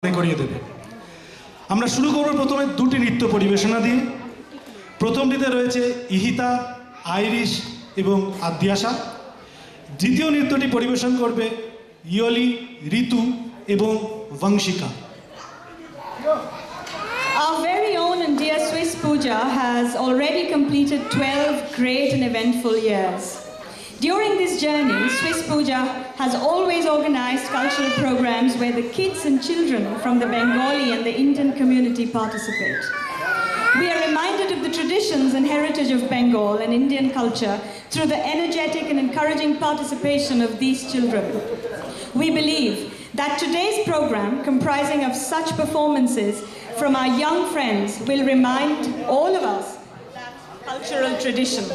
করিয়ে দেবে। আমরা শুরু করব প্রথমে দুটি নৃত্য পরিবেশনা দিয়ে। প্রথমটিতে রয়েছে ইহিতা, আইরিশ এবং আদ্যাশা। দ্বিতীয় নৃত্যটি পরিবেশন করবে ইয়লি, ঋতু এবং Vanshika. Our very own and dear Swiss Puja has already completed 12 great and eventful years. During this journey, Swiss Puja has always organized cultural programs where the kids and children from the Bengali and the Indian community participate. We are reminded of the traditions and heritage of Bengal and Indian culture through the energetic and encouraging participation of these children. We believe that today's program, comprising of such performances from our young friends, will remind all of us that cultural tradition.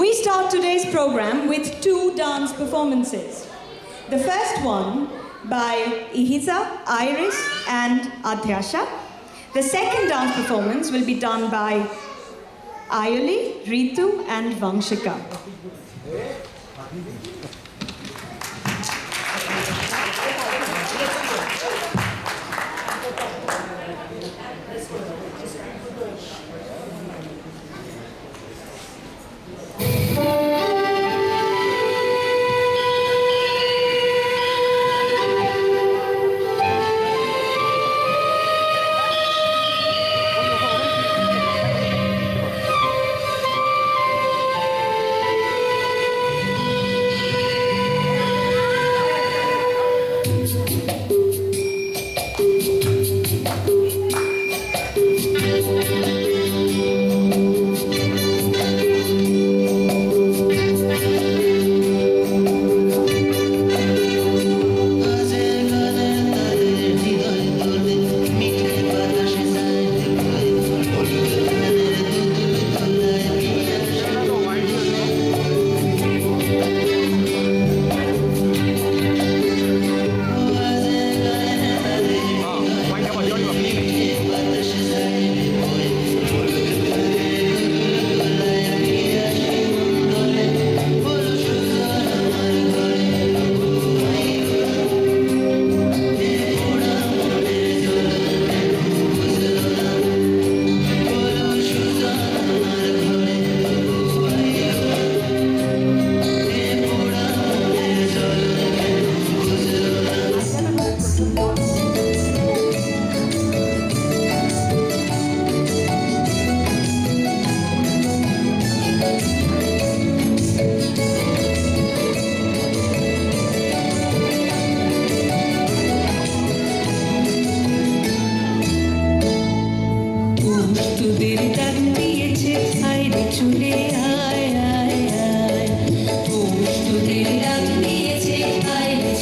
We start today's program with two dance performances. The first one by Ihiza, Iris and Adhyasha. The second dance performance will be done by Ayoli, Ritu and Vangshika.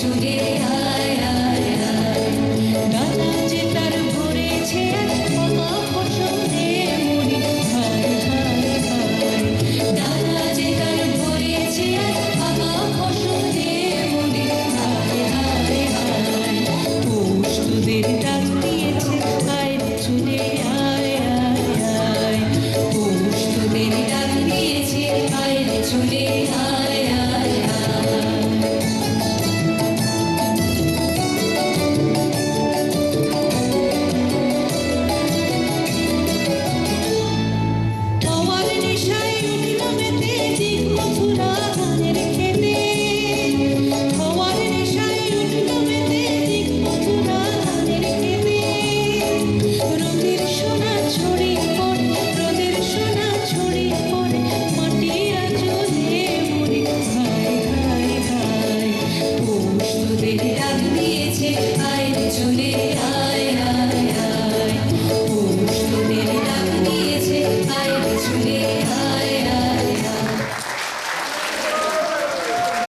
Today